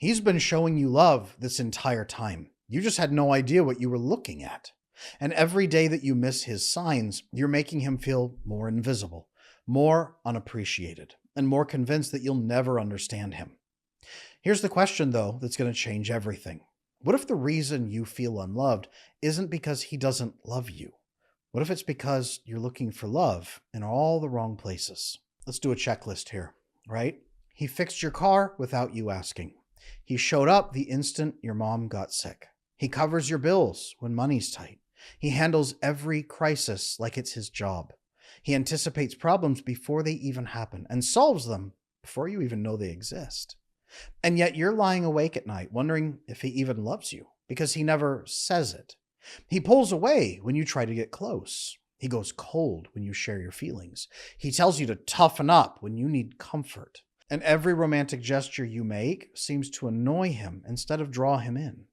He's been showing you love this entire time. You just had no idea what you were looking at. And every day that you miss his signs, you're making him feel more invisible, more unappreciated, and more convinced that you'll never understand him. Here's the question, though, that's going to change everything. What if the reason you feel unloved isn't because he doesn't love you? What if it's because you're looking for love in all the wrong places? Let's do a checklist here, right? He fixed your car without you asking. He showed up the instant your mom got sick. He covers your bills when money's tight. He handles every crisis like it's his job. He anticipates problems before they even happen and solves them before you even know they exist. And yet you're lying awake at night wondering if he even loves you because he never says it. He pulls away when you try to get close. He goes cold when you share your feelings. He tells you to toughen up when you need comfort. And every romantic gesture you make seems to annoy him instead of draw him in.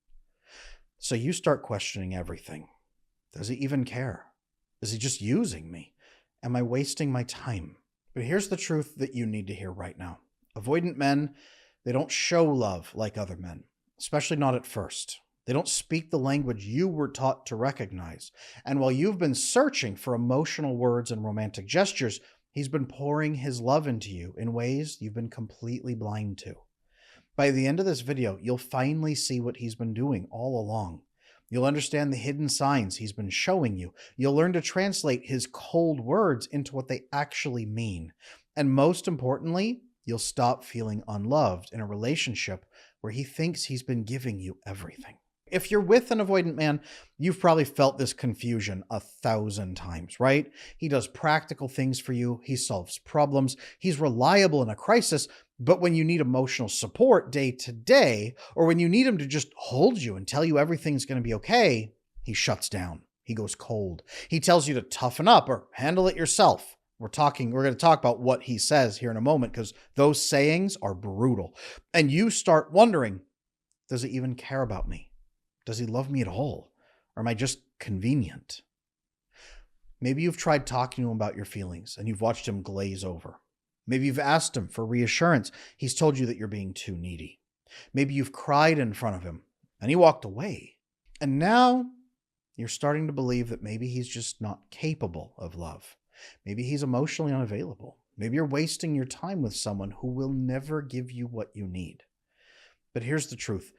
So you start questioning everything. Does he even care? Is he just using me? Am I wasting my time? But here's the truth that you need to hear right now. Avoidant men, they don't show love like other men, especially not at first. They don't speak the language you were taught to recognize. And while you've been searching for emotional words and romantic gestures, he's been pouring his love into you in ways you've been completely blind to. By the end of this video, you'll finally see what he's been doing all along. You'll understand the hidden signs he's been showing you. You'll learn to translate his cold words into what they actually mean. And most importantly, you'll stop feeling unloved in a relationship where he thinks he's been giving you everything. If you're with an avoidant man, you've probably felt this confusion 1,000 times, right? He does practical things for you. He solves problems. He's reliable in a crisis. But when you need emotional support day to day, or when you need him to just hold you and tell you everything's going to be okay, he shuts down. He goes cold. He tells you to toughen up or handle it yourself. We're going to talk about what he says here in a moment because those sayings are brutal. And you start wondering, does he even care about me? Does he love me at all? Or am I just convenient? Maybe you've tried talking to him about your feelings and you've watched him glaze over. Maybe you've asked him for reassurance. He's told you that you're being too needy. Maybe you've cried in front of him and he walked away. And now you're starting to believe that maybe he's just not capable of love. Maybe he's emotionally unavailable. Maybe you're wasting your time with someone who will never give you what you need. But here's the truth.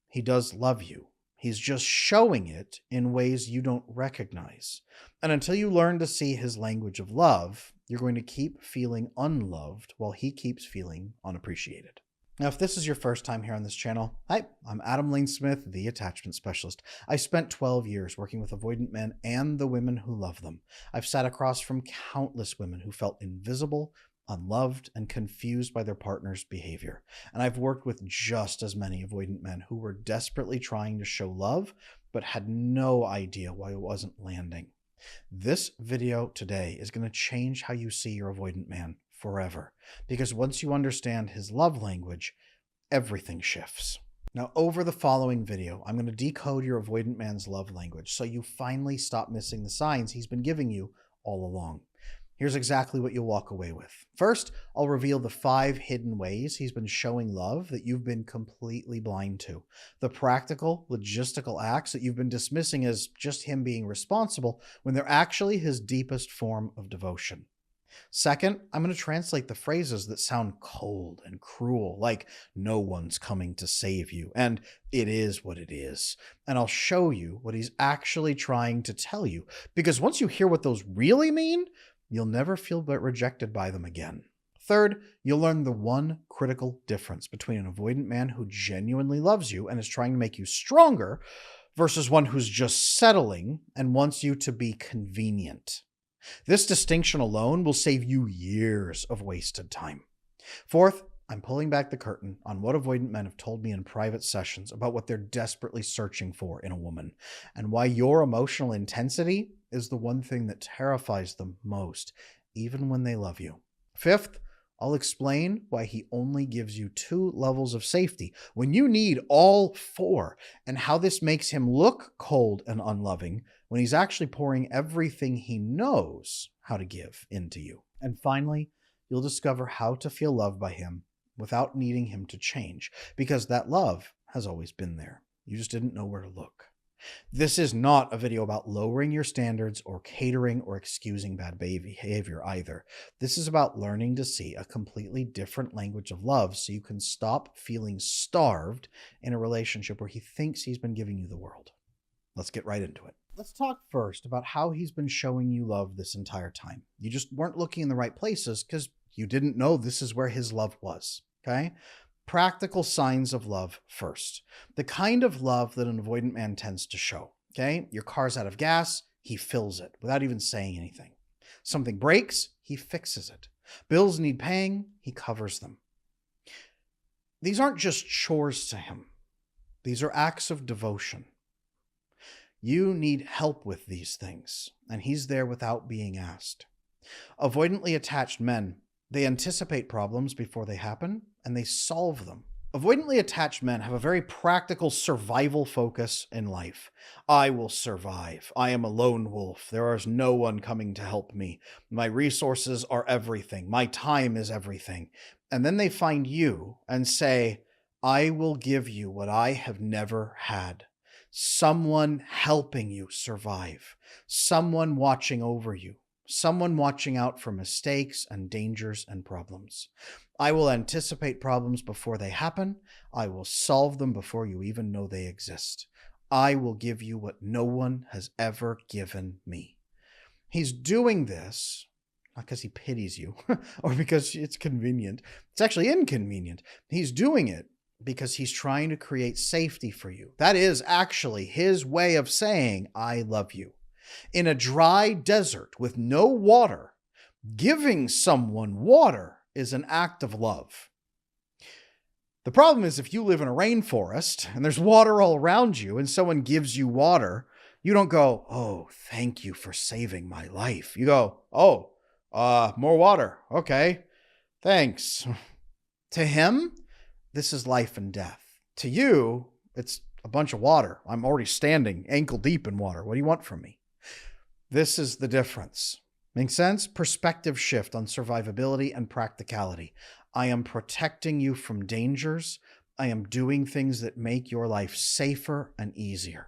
He does love you. He's just showing it in ways you don't recognize. And until you learn to see his language of love, you're going to keep feeling unloved while he keeps feeling unappreciated. Now, if this is your first time here on this channel, hi, I'm Adam Lane Smith, the attachment specialist. I spent 12 years working with avoidant men and the women who love them. I've sat across from countless women who felt invisible, unloved, and confused by their partner's behavior. And I've worked with just as many avoidant men who were desperately trying to show love, but had no idea why it wasn't landing. This video today is going to change how you see your avoidant man forever. Because once you understand his love language, everything shifts. Now, over the following video, I'm going to decode your avoidant man's love language so you finally stop missing the signs he's been giving you all along. Here's exactly what you'll walk away with. First, I'll reveal the 5 hidden ways he's been showing love that you've been completely blind to. The practical, logistical acts that you've been dismissing as just him being responsible when they're actually his deepest form of devotion. Second, I'm going to translate the phrases that sound cold and cruel, like no one's coming to save you, and it is what it is. And I'll show you what he's actually trying to tell you, because once you hear what those really mean, you'll never feel rejected by them again. Third, you'll learn the one critical difference between an avoidant man who genuinely loves you and is trying to make you stronger versus one who's just settling and wants you to be convenient. This distinction alone will save you years of wasted time. Fourth, I'm pulling back the curtain on what avoidant men have told me in private sessions about what they're desperately searching for in a woman, and why your emotional intensity is the one thing that terrifies them most, even when they love you. Fifth, I'll explain why he only gives you 2 levels of safety when you need all 4, and how this makes him look cold and unloving when he's actually pouring everything he knows how to give into you. And finally, you'll discover how to feel loved by him without needing him to change, because that love has always been there. You just didn't know where to look. This is not a video about lowering your standards or catering or excusing bad behavior either. This is about learning to see a completely different language of love so you can stop feeling starved in a relationship where he thinks he's been giving you the world. Let's get right into it. Let's talk first about how he's been showing you love this entire time. You just weren't looking in the right places because you didn't know this is where his love was, okay? Practical signs of love first. The kind of love that an avoidant man tends to show, okay? Your car's out of gas, he fills it without even saying anything. Something breaks, he fixes it. Bills need paying, he covers them. These aren't just chores to him. These are acts of devotion. You need help with these things, and he's there without being asked. Avoidantly attached men, they anticipate problems before they happen, and they solve them. Avoidantly attached men have a very practical survival focus in life. I will survive. I am a lone wolf. There is no one coming to help me. My resources are everything. My time is everything. And then they find you and say, I will give you what I have never had. Someone helping you survive. Someone watching over you. Someone watching out for mistakes and dangers and problems. I will anticipate problems before they happen. I will solve them before you even know they exist. I will give you what no one has ever given me. He's doing this not because he pities you or because it's convenient. It's actually inconvenient. He's doing it because he's trying to create safety for you. That is actually his way of saying, I love you. In a dry desert with no water, giving someone water is an act of love. The problem is if you live in a rainforest and there's water all around you and someone gives you water, you don't go, oh, thank you for saving my life. You go, oh, more water. Okay, thanks. To him, this is life and death. To you, it's a bunch of water. I'm already standing ankle deep in water. What do you want from me? This is the difference. Make sense? Perspective shift on survivability and practicality. I am protecting you from dangers. I am doing things that make your life safer and easier.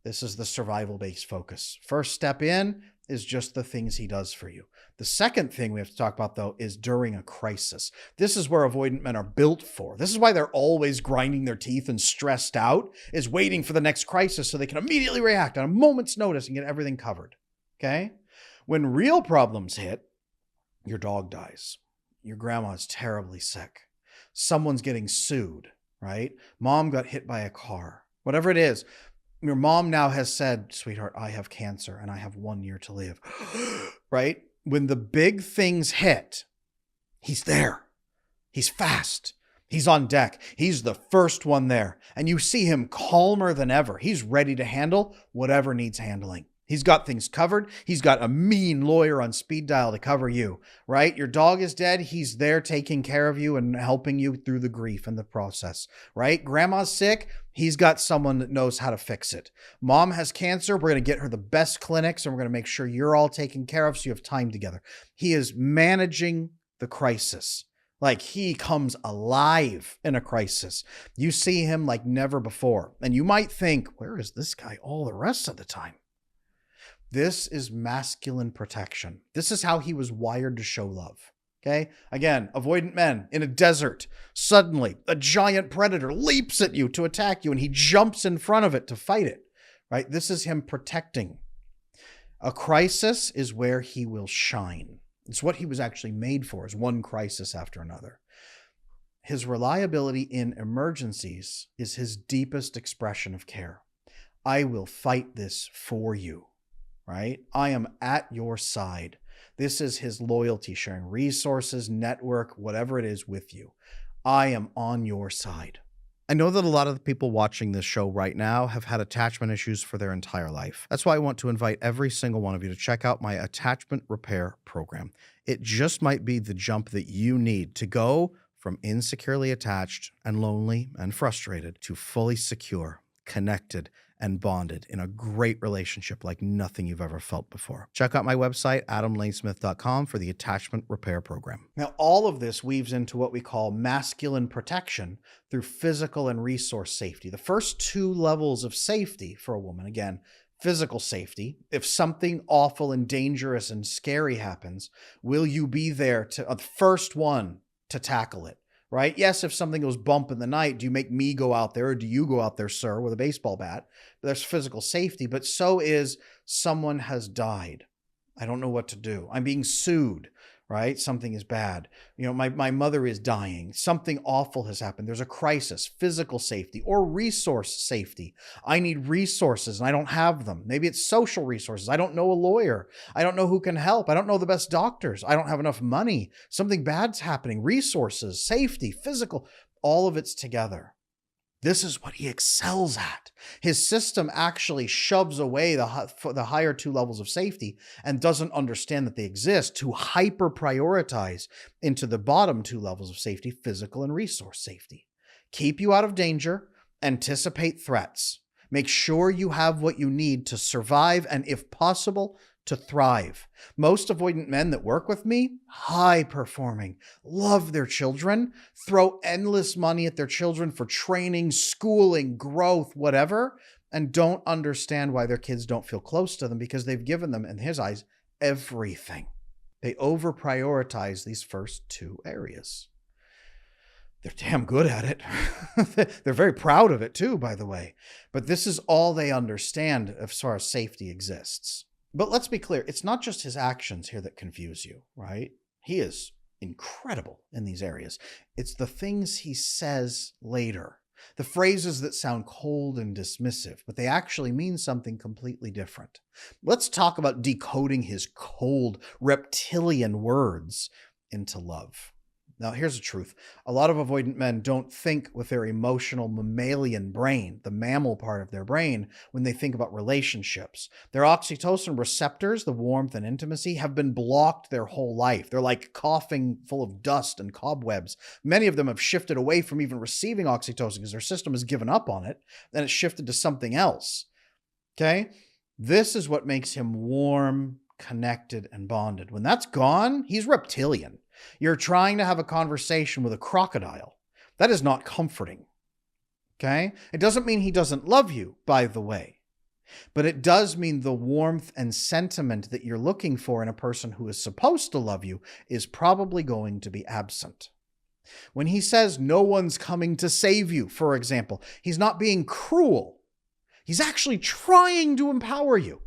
This is the survival-based focus. First step in is just the things he does for you. The second thing we have to talk about, though, is during a crisis. This is where avoidant men are built for. This is why they're always grinding their teeth and stressed out, is waiting for the next crisis so they can immediately react on a moment's notice and get everything covered. Okay? When real problems hit, your dog dies. Your grandma's terribly sick. Someone's getting sued, right? Mom got hit by a car. Whatever it is, your mom now has said, sweetheart, I have cancer and I have 1 year to live, right? When the big things hit, he's there. He's fast. He's on deck. He's the first one there. And you see him calmer than ever. He's ready to handle whatever needs handling. He's got things covered. He's got a mean lawyer on speed dial to cover you, right? Your dog is dead. He's there taking care of you and helping you through the grief and the process, right? Grandma's sick. He's got someone that knows how to fix it. Mom has cancer. We're going to get her the best clinics and we're going to make sure you're all taken care of so you have time together. He is managing the crisis. Like he comes alive in a crisis. You see him like never before. And you might think, where is this guy all the rest of the time? This is masculine protection. This is how he was wired to show love. Okay? Again, avoidant men in a desert. Suddenly, a giant predator leaps at you to attack you and he jumps in front of it to fight it. Right? This is him protecting. A crisis is where he will shine. It's what he was actually made for, is one crisis after another. His reliability in emergencies is his deepest expression of care. I will fight this for you. Right? I am at your side. This is his loyalty, sharing resources, network, whatever it is with you. I am on your side. I know that a lot of the people watching this show right now have had attachment issues for their entire life. That's why I want to invite every single one of you to check out my attachment repair program. It just might be the jump that you need to go from insecurely attached and lonely and frustrated to fully secure, connected, and bonded in a great relationship like nothing you've ever felt before. Check out my website, adamlanesmith.com, for the attachment repair program. Now, all of this weaves into what we call masculine protection through physical and resource safety. The first two levels of safety for a woman, again, physical safety. If something awful and dangerous and scary happens, will you be there to the first one to tackle it? Right? Yes, if something goes bump in the night, do you make me go out there, or do you go out there, sir, with a baseball bat? There's physical safety, but so is someone has died. I don't know what to do. I'm being sued, right? Something is bad. My mother is dying. Something awful has happened. There's a crisis, physical safety or resource safety. I need resources and I don't have them. Maybe it's social resources. I don't know a lawyer. I don't know who can help. I don't know the best doctors. I don't have enough money. Something bad's happening. Resources, safety, physical, all of it's together. This is what he excels at. His system actually shoves away the higher two levels of safety and doesn't understand that they exist to hyper prioritize into the bottom two levels of safety, physical and resource safety. Keep you out of danger, anticipate threats, make sure you have what you need to survive and, if possible, to thrive. Most avoidant men that work with me, high performing, love their children, throw endless money at their children for training, schooling, growth, whatever, and don't understand why their kids don't feel close to them because they've given them, in his eyes, everything. They over prioritize these first two areas. They're damn good at it. They're very proud of it too, by the way. But this is all they understand as far as safety exists. But let's be clear, it's not just his actions here that confuse you, right? He is incredible in these areas. It's the things he says later, the phrases that sound cold and dismissive, but they actually mean something completely different. Let's talk about decoding his cold, reptilian words into love. Now, here's the truth. A lot of avoidant men don't think with their emotional mammalian brain, the mammal part of their brain, when they think about relationships. Their oxytocin receptors, the warmth and intimacy, have been blocked their whole life. They're like coughing full of dust and cobwebs. Many of them have shifted away from even receiving oxytocin because their system has given up on it, and it's shifted to something else. Okay? This is what makes him warm, connected, and bonded. When that's gone, he's reptilian. You're trying to have a conversation with a crocodile. That is not comforting. Okay? It doesn't mean he doesn't love you, by the way. But it does mean the warmth and sentiment that you're looking for in a person who is supposed to love you is probably going to be absent. When he says no one's coming to save you, for example, he's not being cruel. He's actually trying to empower you.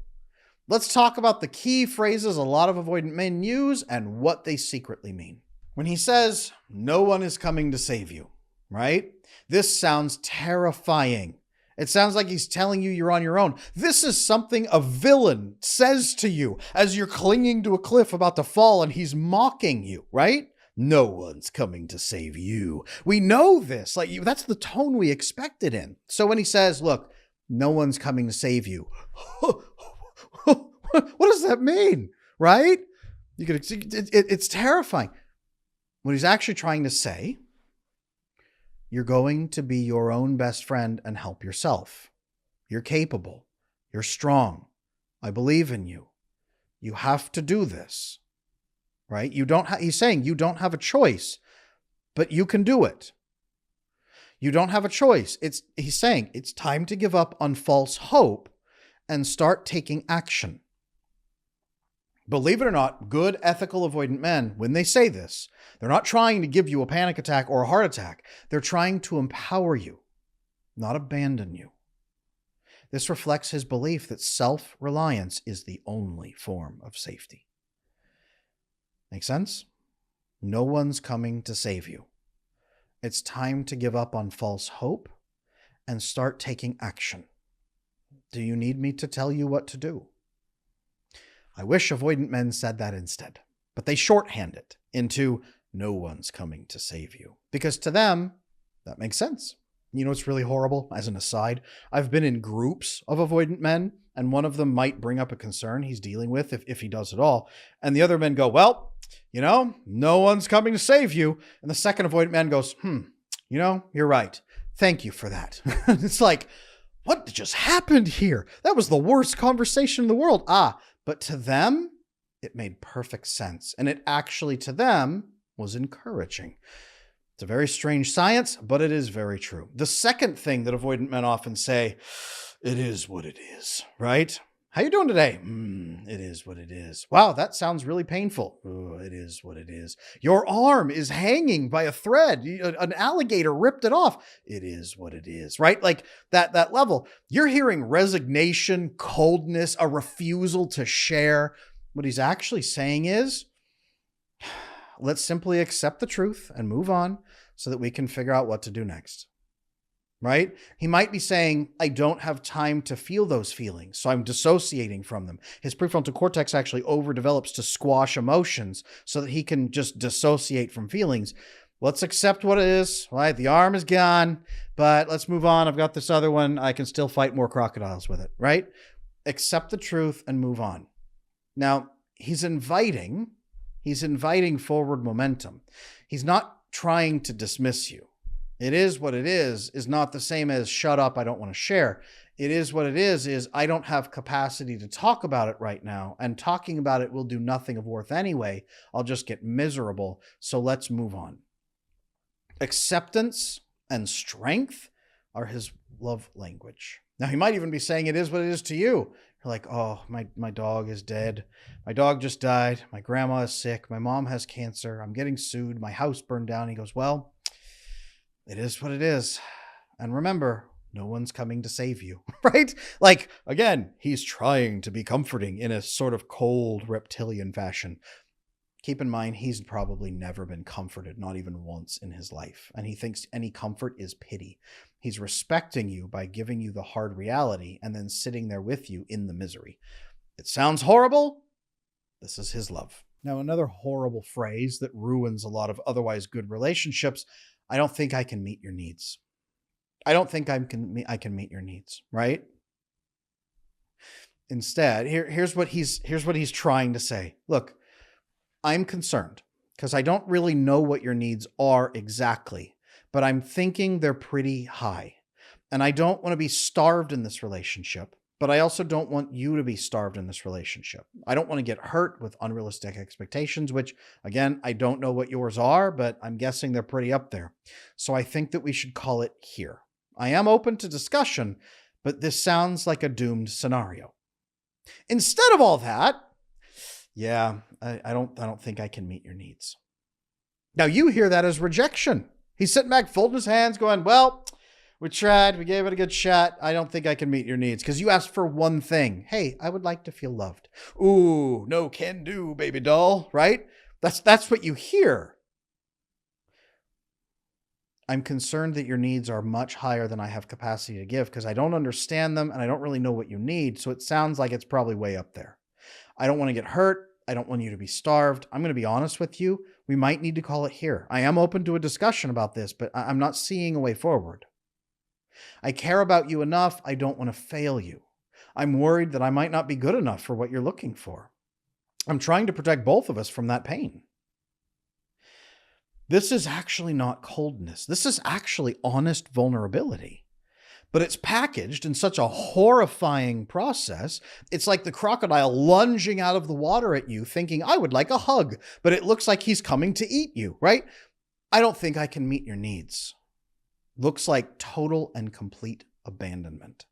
Let's talk about the key phrases a lot of avoidant men use and what they secretly mean. When he says, no one is coming to save you, right? This sounds terrifying. It sounds like he's telling you you're on your own. This is something a villain says to you as you're clinging to a cliff about to fall and he's mocking you, right? No one's coming to save you. We know this. That's the tone we expect it in. So when he says, look, no one's coming to save you. What does that mean? Right? It's terrifying. What he's actually trying to say, you're going to be your own best friend and help yourself. You're capable. You're strong. I believe in you. You have to do this. Right? He's saying you don't have a choice, but you can do it. You don't have a choice. He's saying it's time to give up on false hope and start taking action. Believe it or not, good ethical avoidant men, when they say this, they're not trying to give you a panic attack or a heart attack. They're trying to empower you, not abandon you. This reflects his belief that self-reliance is the only form of safety. Make sense? No one's coming to save you. It's time to give up on false hope and start taking action. Do you need me to tell you what to do? I wish avoidant men said that instead, but they shorthand it into no one's coming to save you. Because to them, that makes sense. You know what's really horrible? As an aside, I've been in groups of avoidant men, and one of them might bring up a concern he's dealing with, if he does at all. And the other men go, well, no one's coming to save you. And the second avoidant man goes, you're right. Thank you for that. It's like, what just happened here? That was the worst conversation in the world. But to them, it made perfect sense. And it actually, to them, was encouraging. It's a very strange science, but it is very true. The second thing that avoidant men often say, it is what it is, right? How you doing today? It is what it is. Wow, that sounds really painful. It is what it is. Your arm is hanging by a thread. An alligator ripped it off. It is what it is, right? Like that level. You're hearing resignation, coldness, a refusal to share. What he's actually saying is, let's simply accept the truth and move on so that we can figure out what to do next. Right? He might be saying, I don't have time to feel those feelings, so I'm dissociating from them. His prefrontal cortex actually overdevelops to squash emotions so that he can just dissociate from feelings. Let's accept what it is, right? The arm is gone, but let's move on. I've got this other one. I can still fight more crocodiles with it, right? Accept the truth and move on. Now, he's inviting forward momentum. He's not trying to dismiss you. It is what it is not the same as shut up, I don't want to share. It is what it is I don't have capacity to talk about it right now, and talking about it will do nothing of worth anyway. I'll just get miserable, so let's move on. Acceptance and strength are his love language. Now, he might even be saying it is what it is to you. You're like, oh, my dog is dead. My dog just died. My grandma is sick. My mom has cancer. I'm getting sued. My house burned down. He goes, well, it is what it is. And remember, no one's coming to save you, right? Like, again, he's trying to be comforting in a sort of cold reptilian fashion. Keep in mind, he's probably never been comforted, not even once in his life. And he thinks any comfort is pity. He's respecting you by giving you the hard reality and then sitting there with you in the misery. It sounds horrible. This is his love. Now, another horrible phrase that ruins a lot of otherwise good relationships: I don't think I can meet your needs. I don't think I can meet your needs, right? Instead, here's what he's trying to say. Look, I'm concerned because I don't really know what your needs are exactly, but I'm thinking they're pretty high. And I don't want to be starved in this relationship, but I also don't want you to be starved in this relationship. I don't want to get hurt with unrealistic expectations, which, again, I don't know what yours are, but I'm guessing they're pretty up there. So I think that we should call it here. I am open to discussion, but this sounds like a doomed scenario. Instead of all that, yeah, I don't think I can meet your needs. Now you hear that as rejection. He's sitting back, folding his hands, going, well, we tried, we gave it a good shot. I don't think I can meet your needs because you asked for one thing. Hey, I would like to feel loved. Ooh, no can do, baby doll, right? That's what you hear. I'm concerned that your needs are much higher than I have capacity to give because I don't understand them and I don't really know what you need. So it sounds like it's probably way up there. I don't want to get hurt. I don't want you to be starved. I'm going to be honest with you. We might need to call it here. I am open to a discussion about this, but I'm not seeing a way forward. I care about you enough. I don't want to fail you. I'm worried that I might not be good enough for what you're looking for. I'm trying to protect both of us from that pain. This is actually not coldness. This is actually honest vulnerability. But it's packaged in such a horrifying process. It's like the crocodile lunging out of the water at you, thinking, I would like a hug, but it looks like he's coming to eat you, right? I don't think I can meet your needs. Looks like total and complete abandonment.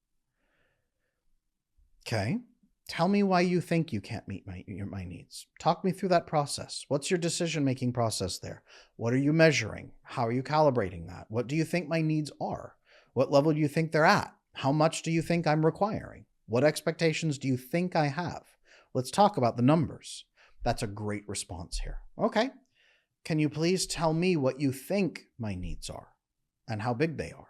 Okay. Tell me why you think you can't meet my needs. Talk me through that process. What's your decision-making process there? What are you measuring? How are you calibrating that? What do you think my needs are? What level do you think they're at? How much do you think I'm requiring? What expectations do you think I have? Let's talk about the numbers. That's a great response here. Okay. Can you please tell me what you think my needs are and how big they are?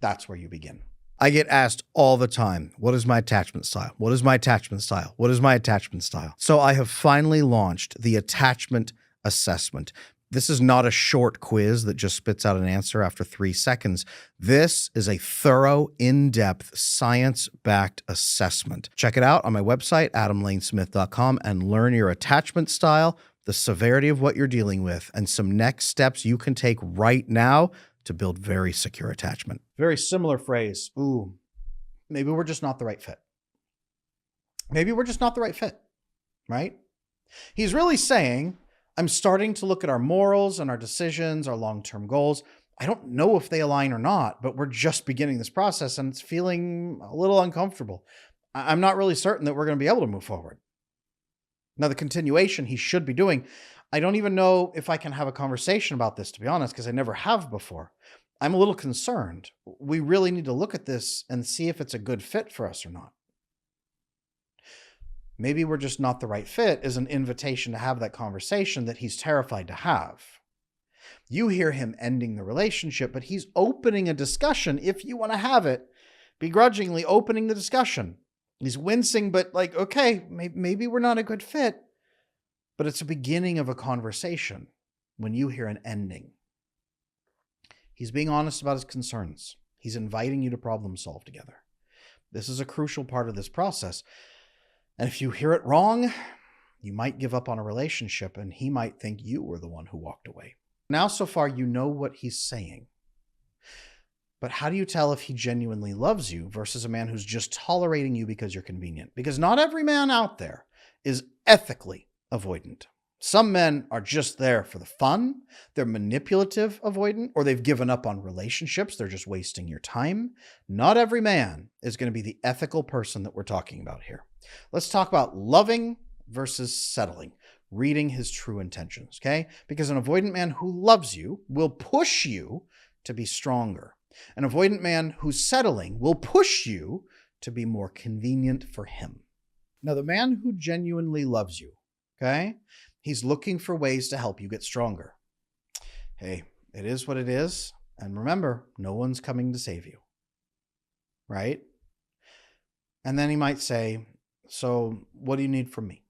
That's where you begin. I get asked all the time, what is my attachment style? What is my attachment style? What is my attachment style? So I have finally launched the attachment assessment. This is not a short quiz that just spits out an answer after 3 seconds. This is a thorough, in-depth, science-backed assessment. Check it out on my website, adamlanesmith.com, and learn your attachment style, the severity of what you're dealing with, and some next steps you can take right now to build very secure attachment. Very similar phrase. Ooh, maybe we're just not the right fit. Maybe we're just not the right fit, right? He's really saying, I'm starting to look at our morals and our decisions, our long-term goals. I don't know if they align or not, but we're just beginning this process and it's feeling a little uncomfortable. I'm not really certain that we're going to be able to move forward. Now, the continuation he should be doing, I don't even know if I can have a conversation about this, to be honest, because I never have before. I'm a little concerned. We really need to look at this and see if it's a good fit for us or not. Maybe we're just not the right fit is an invitation to have that conversation that he's terrified to have. You hear him ending the relationship, but he's opening a discussion if you want to have it, begrudgingly opening the discussion. He's wincing, but like, okay, maybe we're not a good fit, but it's a beginning of a conversation when you hear an ending. He's being honest about his concerns. He's inviting you to problem solve together. This is a crucial part of this process. And if you hear it wrong, you might give up on a relationship and he might think you were the one who walked away. Now, so far, you know what he's saying. But how do you tell if he genuinely loves you versus a man who's just tolerating you because you're convenient? Because not every man out there is ethically avoidant. Some men are just there for the fun. They're manipulative avoidant, or they've given up on relationships. They're just wasting your time. Not every man is going to be the ethical person that we're talking about here. Let's talk about loving versus settling, reading his true intentions, okay? Because an avoidant man who loves you will push you to be stronger. An avoidant man who's settling will push you to be more convenient for him. Now, the man who genuinely loves you, okay? He's looking for ways to help you get stronger. Hey, it is what it is. And remember, no one's coming to save you, right? And then he might say, so what do you need from me?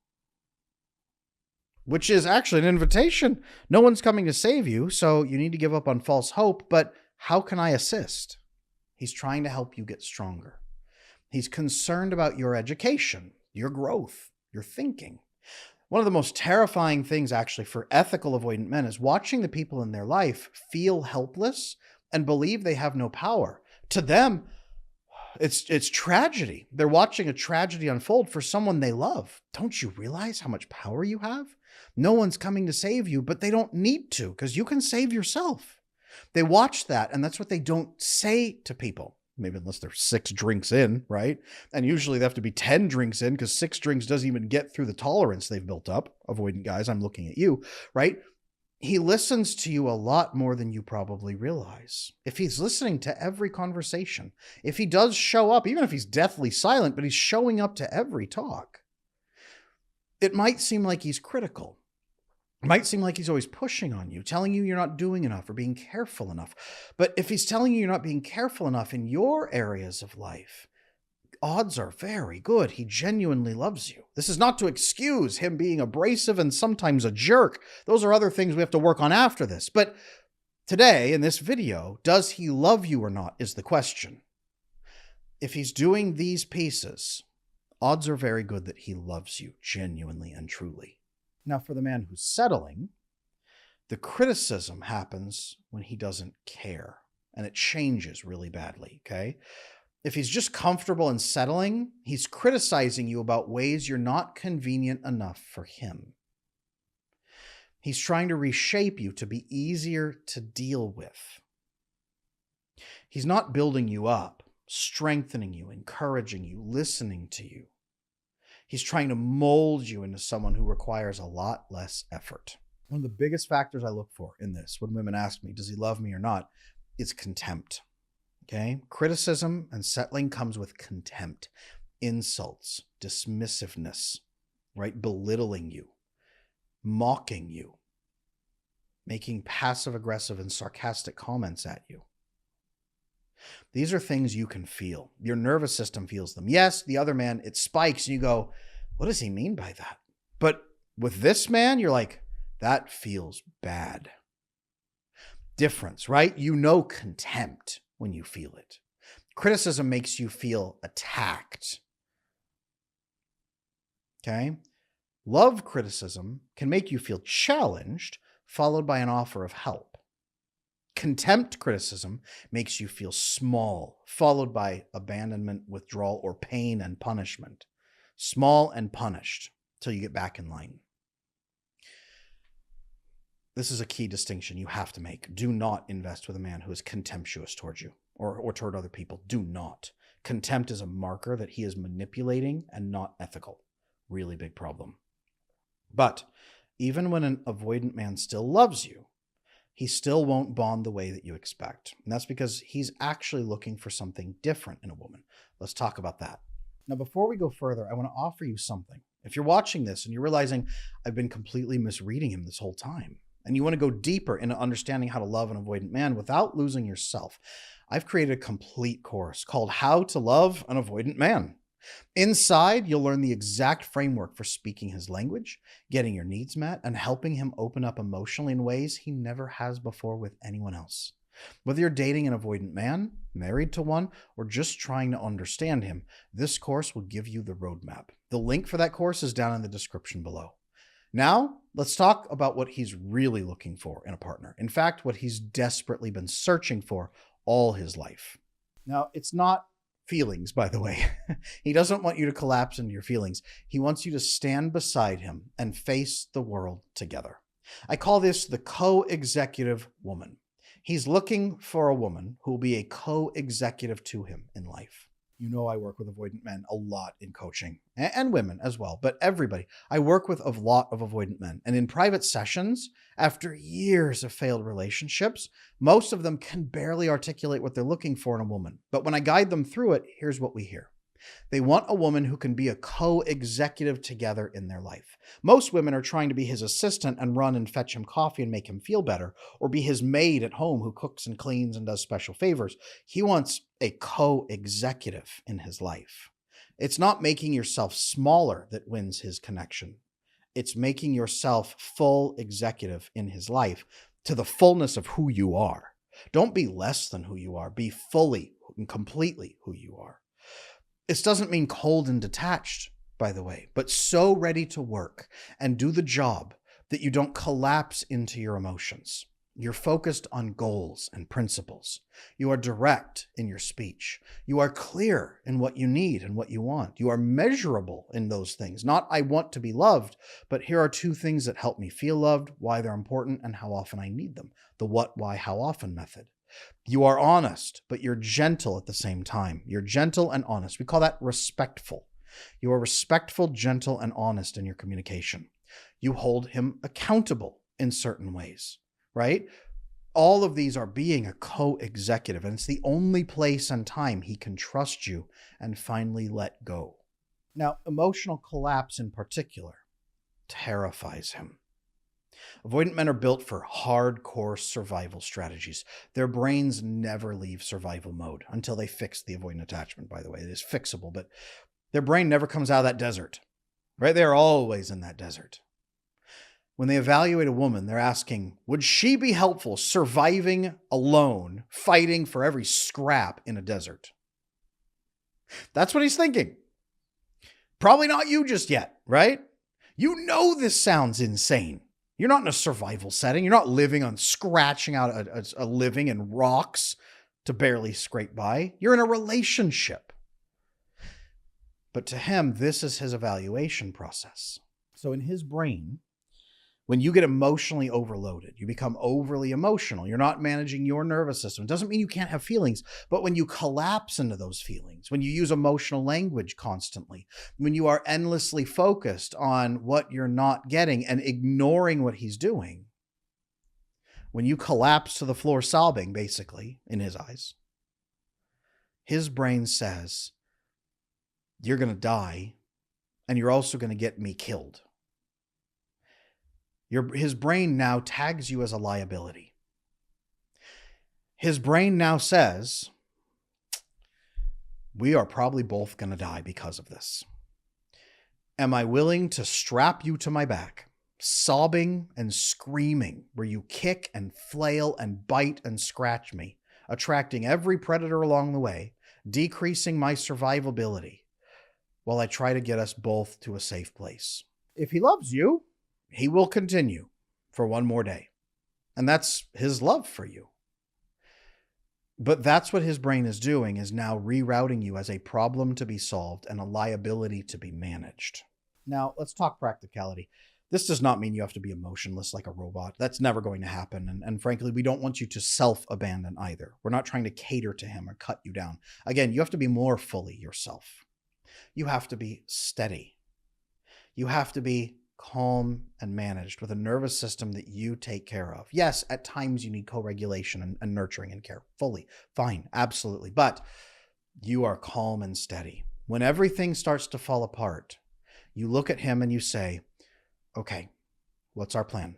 Which is actually an invitation. No one's coming to save you, so you need to give up on false hope, but how can I assist? He's trying to help you get stronger. He's concerned about your education, your growth, your thinking. One of the most terrifying things actually for ethical avoidant men is watching the people in their life feel helpless and believe they have no power. To them, it's tragedy. They're watching a tragedy unfold for someone they love. Don't you realize how much power you have? No one's coming to save you, but they don't need to because you can save yourself. They watch that, and that's what they don't say to people. Maybe unless they're 6 drinks in, right? And usually they have to be 10 drinks in because 6 drinks doesn't even get through the tolerance they've built up. Avoidant guys, I'm looking at you, right? He listens to you a lot more than you probably realize. If he's listening to every conversation, if he does show up, even if he's deathly silent, but he's showing up to every talk, it might seem like he's critical. It might seem like he's always pushing on you, telling you you're not doing enough or being careful enough. But if he's telling you you're not being careful enough in your areas of life, odds are very good he genuinely loves you. This is not to excuse him being abrasive and sometimes a jerk. Those are other things we have to work on after this. But today, in this video, does he love you or not is the question. If he's doing these pieces, odds are very good that he loves you genuinely and truly. Now, for the man who's settling, the criticism happens when he doesn't care, and it changes really badly, okay? If he's just comfortable and settling, he's criticizing you about ways you're not convenient enough for him. He's trying to reshape you to be easier to deal with. He's not building you up, strengthening you, encouraging you, listening to you. He's trying to mold you into someone who requires a lot less effort. One of the biggest factors I look for in this, when women ask me, does he love me or not, is contempt. Okay? Criticism and settling comes with contempt, insults, dismissiveness, right? Belittling you, mocking you, making passive-aggressive and sarcastic comments at you. These are things you can feel. Your nervous system feels them. Yes, the other man, it spikes and you go, what does he mean by that? But with this man, you're like, that feels bad. Difference, right? You know contempt when you feel it. Criticism makes you feel attacked. Okay? Love criticism can make you feel challenged, followed by an offer of help. Contempt criticism makes you feel small, followed by abandonment, withdrawal, or pain and punishment. Small and punished till you get back in line. This is a key distinction you have to make. Do not invest with a man who is contemptuous towards you or toward other people. Do not. Contempt is a marker that he is manipulating and not ethical. Really big problem. But even when an avoidant man still loves you, he still won't bond the way that you expect. And that's because he's actually looking for something different in a woman. Let's talk about that. Now, before we go further, I want to offer you something. If you're watching this and you're realizing I've been completely misreading him this whole time, and you want to go deeper into understanding how to love an avoidant man without losing yourself, I've created a complete course called How to Love an Avoidant Man. Inside, you'll learn the exact framework for speaking his language, getting your needs met, and helping him open up emotionally in ways he never has before with anyone else. Whether you're dating an avoidant man, married to one, or just trying to understand him, this course will give you the roadmap. The link for that course is down in the description below. Now, let's talk about what he's really looking for in a partner. In fact, what he's desperately been searching for all his life. Now, it's not feelings, by the way. He doesn't want you to collapse into your feelings. He wants you to stand beside him and face the world together. I call this the co-executive woman. He's looking for a woman who will be a co-executive to him in life. You know, I work with avoidant men a lot in coaching, and women as well, but everybody. I work with a lot of avoidant men. And in private sessions, after years of failed relationships, most of them can barely articulate what they're looking for in a woman. But when I guide them through it, here's what we hear. They want a woman who can be a co-executive together in their life. Most women are trying to be his assistant and run and fetch him coffee and make him feel better, or be his maid at home who cooks and cleans and does special favors. He wants a co-executive in his life. It's not making yourself smaller that wins his connection. It's making yourself full executive in his life to the fullness of who you are. Don't be less than who you are. Be fully and completely who you are. This doesn't mean cold and detached, by the way, but so ready to work and do the job that you don't collapse into your emotions. You're focused on goals and principles. You are direct in your speech. You are clear in what you need and what you want. You are measurable in those things. Not, I want to be loved, but here are 2 things that help me feel loved, why they're important, and how often I need them. The what, why, how often method. You are honest, but you're gentle at the same time. You're gentle and honest. We call that respectful. You are respectful, gentle, and honest in your communication. You hold him accountable in certain ways, right? All of these are being a co-executive, and it's the only place and time he can trust you and finally let go. Now, emotional collapse in particular terrifies him. Avoidant men are built for hardcore survival strategies. Their brains never leave survival mode until they fix the avoidant attachment, by the way. It is fixable, but their brain never comes out of that desert, right? They're always in that desert. When they evaluate a woman, they're asking, would she be helpful surviving alone, fighting for every scrap in a desert? That's what he's thinking. Probably not you just yet, right? You know this sounds insane. You're not in a survival setting. You're not living on scratching out a living in rocks to barely scrape by. You're in a relationship. But to him, this is his evaluation process. So in his brain, when you get emotionally overloaded, you become overly emotional. You're not managing your nervous system. It doesn't mean you can't have feelings, but when you collapse into those feelings, when you use emotional language constantly, when you are endlessly focused on what you're not getting and ignoring what he's doing, when you collapse to the floor sobbing, basically, in his eyes, his brain says, you're going to die, and you're also going to get me killed. His brain now tags you as a liability. His brain now says, we are probably both going to die because of this. Am I willing to strap you to my back, sobbing and screaming, where you kick and flail and bite and scratch me, attracting every predator along the way, decreasing my survivability, while I try to get us both to a safe place? If he loves you, he will continue for one more day. And that's his love for you. But that's what his brain is doing, is now rerouting you as a problem to be solved and a liability to be managed. Now, let's talk practicality. This does not mean you have to be emotionless like a robot. That's never going to happen. And frankly, we don't want you to self-abandon either. We're not trying to cater to him or cut you down. Again, you have to be more fully yourself. You have to be steady. You have to be calm and managed with a nervous system that you take care of. Yes, at times you need co-regulation and nurturing and care. Fully. Fine. Absolutely. But you are calm and steady. When everything starts to fall apart, you look at him and you say, okay, what's our plan?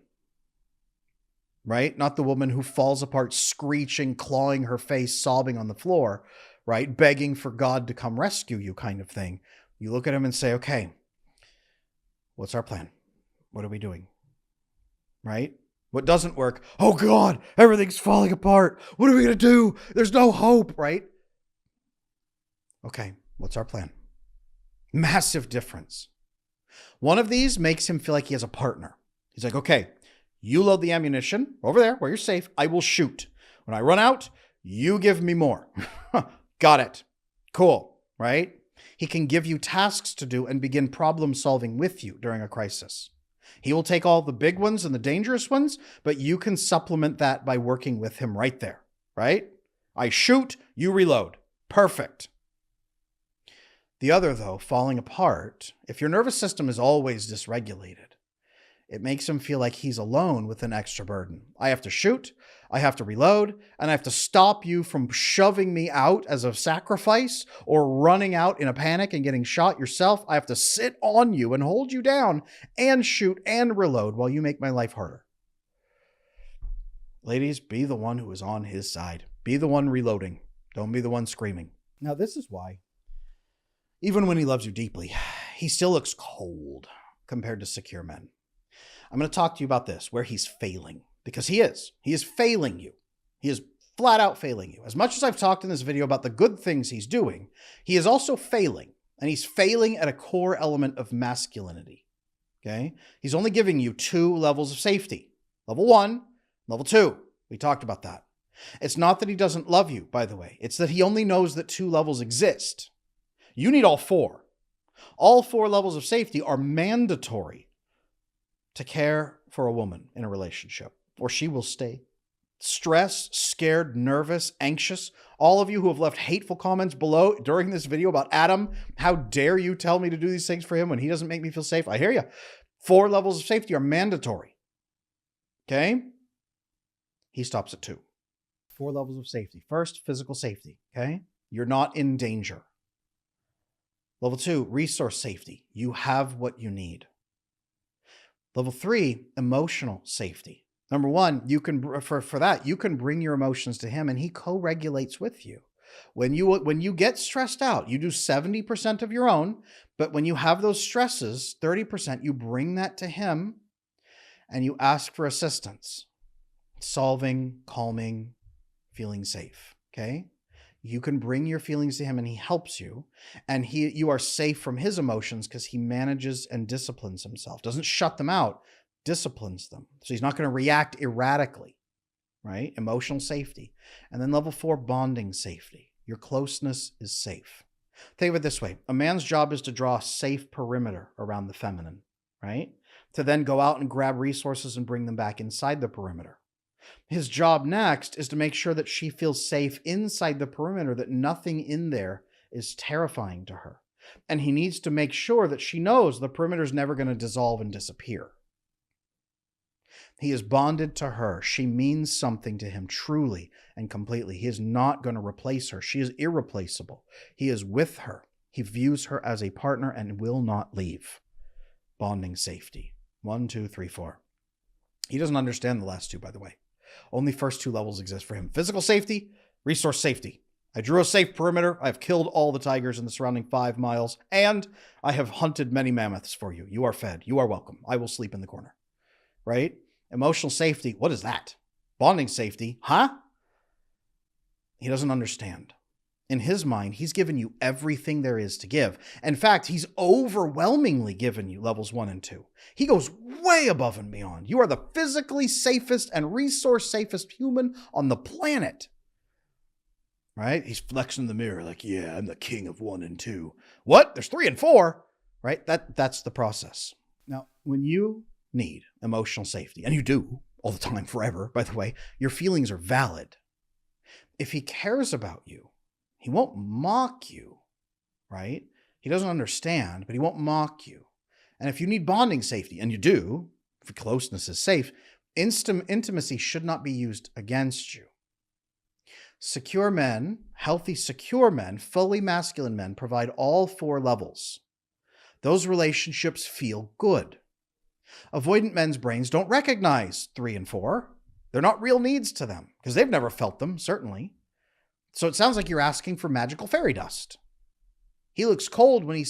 Right? Not the woman who falls apart, screeching, clawing her face, sobbing on the floor, right? Begging for God to come rescue you kind of thing. You look at him and say, okay, what's our plan? What are we doing? Right? What doesn't work? Oh God, everything's falling apart. What are we going to do? There's no hope, right? Okay, what's our plan? Massive difference. One of these makes him feel like he has a partner. He's like, okay, you load the ammunition over there where you're safe. I will shoot. When I run out, you give me more. Got it. Cool, right? He can give you tasks to do and begin problem solving with you during a crisis. He will take all the big ones and the dangerous ones, but you can supplement that by working with him right there, right? I shoot, you reload. Perfect. The other, though, falling apart, if your nervous system is always dysregulated, it makes him feel like he's alone with an extra burden. I have to shoot, I have to reload, and I have to stop you from shoving me out as a sacrifice or running out in a panic and getting shot yourself. I have to sit on you and hold you down and shoot and reload while you make my life harder. Ladies, be the one who is on his side. Be the one reloading. Don't be the one screaming. Now, this is why, even when he loves you deeply, he still looks cold compared to secure men. I'm going to talk to you about this, where he's failing, because he is. He is failing you. He is flat out failing you. As much as I've talked in this video about the good things he's doing, he is also failing, and he's failing at a core element of masculinity. Okay? He's only giving you 2 levels of safety. Level 1, level 2. We talked about that. It's not that he doesn't love you, by the way. It's that he only knows that 2 levels exist. You need all 4. All 4 levels of safety are mandatory to care for a woman in a relationship, or she will stay stressed, scared, nervous, anxious. All of you who have left hateful comments below during this video about Adam, how dare you tell me to do these things for him when he doesn't make me feel safe? I hear you. 4 levels of safety are mandatory. Okay? He stops at 2. 4 levels of safety. First, physical safety. Okay? You're not in danger. Level 2, resource safety. You have what you need. Level 3, emotional safety. Number 1, you can for that, you can bring your emotions to him and he co-regulates with you. When you get stressed out, you do 70% of your own, but when you have those stresses, 30%, you bring that to him and you ask for assistance. Solving, calming, feeling safe, okay? You can bring your feelings to him and he helps you, and you are safe from his emotions because he manages and disciplines himself. Doesn't shut them out, disciplines them. So he's not going to react erratically, right? Emotional safety. And then level 4, bonding safety. Your closeness is safe. Think of it this way. A man's job is to draw a safe perimeter around the feminine, right? To then go out and grab resources and bring them back inside the perimeter. His job next is to make sure that she feels safe inside the perimeter, that nothing in there is terrifying to her. And he needs to make sure that she knows the perimeter is never going to dissolve and disappear. He is bonded to her. She means something to him truly and completely. He is not going to replace her. She is irreplaceable. He is with her. He views her as a partner and will not leave. Bonding safety. 1, 2, 3, 4. He doesn't understand the last 2, by the way. Only first 2 levels exist for him. Physical safety, resource safety. I drew a safe perimeter. I've killed all the tigers in the surrounding 5 miles, and I have hunted many mammoths for you. You are fed. You are welcome. I will sleep in the corner. Right? Emotional safety. What is that? Bonding safety. Huh? He doesn't understand. In his mind, he's given you everything there is to give. In fact, he's overwhelmingly given you levels 1 and 2. He goes way above and beyond. You are the physically safest and resource safest human on the planet. right? He's flexing in the mirror like, yeah, I'm the king of 1 and 2. What? There's 3 and 4, right? That's the process. Now, when you need emotional safety, and you do all the time, forever, by the way, your feelings are valid. If he cares about you, he won't mock you, right? He doesn't understand, but he won't mock you. And if you need bonding safety, and you do, if closeness is safe, intimacy should not be used against you. Secure men, healthy, secure men, fully masculine men provide all 4 levels. Those relationships feel good. Avoidant men's brains don't recognize 3 and 4. They're not real needs to them because they've never felt them, certainly. So it sounds like you're asking for magical fairy dust. He looks cold when you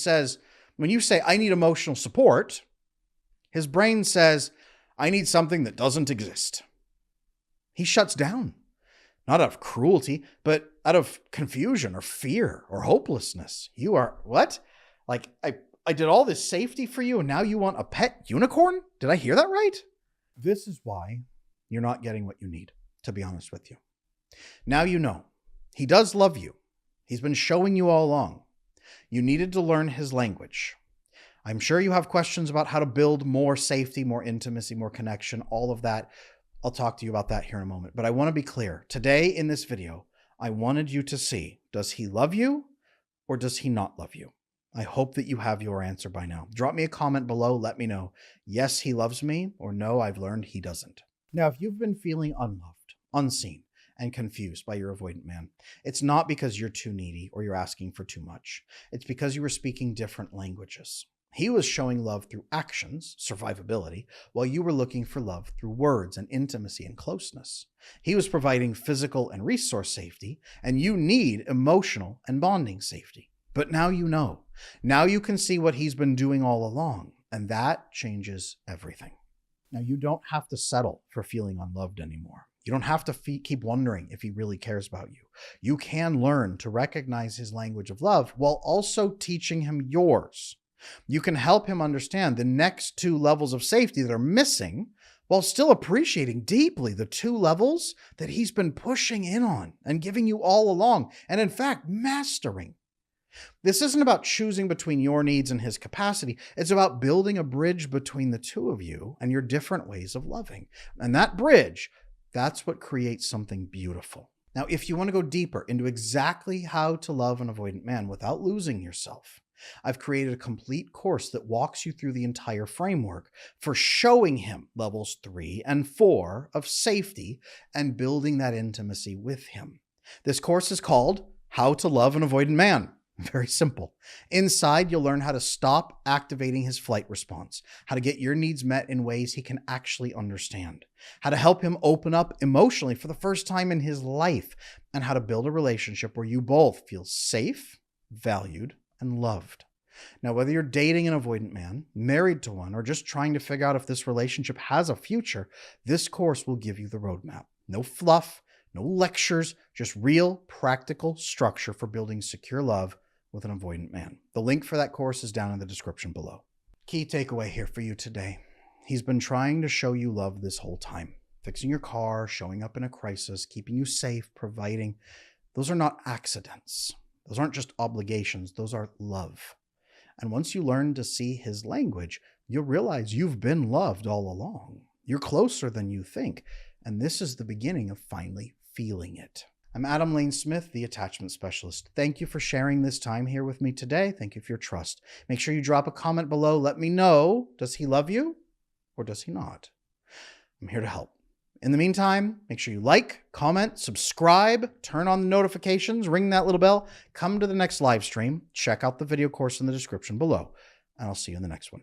say, I need emotional support, his brain says, I need something that doesn't exist. He shuts down, not out of cruelty, but out of confusion or fear or hopelessness. You are, what? Like, I did all this safety for you and now you want a pet unicorn? Did I hear that right? This is why you're not getting what you need, to be honest with you. Now you know. He does love you. He's been showing you all along. You needed to learn his language. I'm sure you have questions about how to build more safety, more intimacy, more connection, all of that. I'll talk to you about that here in a moment. But I want to be clear. Today in this video, I wanted you to see, does he love you or does he not love you? I hope that you have your answer by now. Drop me a comment below. Let me know, yes, he loves me, or no, I've learned he doesn't. Now, if you've been feeling unloved, unseen, and confused by your avoidant man, it's not because you're too needy or you're asking for too much. It's because you were speaking different languages. He was showing love through actions, survivability, while you were looking for love through words and intimacy and closeness. He was providing physical and resource safety, and you need emotional and bonding safety. But now you know. Now you can see what he's been doing all along, and that changes everything. Now, you don't have to settle for feeling unloved anymore. You don't have to keep wondering if he really cares about you. You can learn to recognize his language of love while also teaching him yours. You can help him understand the next 2 levels of safety that are missing while still appreciating deeply the 2 levels that he's been pushing in on and giving you all along, and in fact, mastering. This isn't about choosing between your needs and his capacity. It's about building a bridge between the 2 of you and your different ways of loving. And that bridge, that's what creates something beautiful. Now, if you want to go deeper into exactly how to love an avoidant man without losing yourself, I've created a complete course that walks you through the entire framework for showing him levels 3 and 4 of safety and building that intimacy with him. This course is called How to Love an Avoidant Man. Very simple. Inside, you'll learn how to stop activating his flight response, how to get your needs met in ways he can actually understand, how to help him open up emotionally for the first time in his life, and how to build a relationship where you both feel safe, valued, and loved. Now, whether you're dating an avoidant man, married to one, or just trying to figure out if this relationship has a future, this course will give you the roadmap. No fluff, no lectures, just real, practical structure for building secure love with an avoidant man. The link for that course is down in the description below. Key takeaway here for you today. He's been trying to show you love this whole time. Fixing your car, showing up in a crisis, keeping you safe, providing. Those are not accidents. Those aren't just obligations. Those are love. And once you learn to see his language, you'll realize you've been loved all along. You're closer than you think. And this is the beginning of finally feeling it. I'm Adam Lane Smith, the attachment specialist. Thank you for sharing this time here with me today. Thank you for your trust. Make sure you drop a comment below. Let me know, does he love you or does he not? I'm here to help. In the meantime, make sure you like, comment, subscribe, turn on the notifications, ring that little bell, come to the next live stream, check out the video course in the description below, and I'll see you in the next one.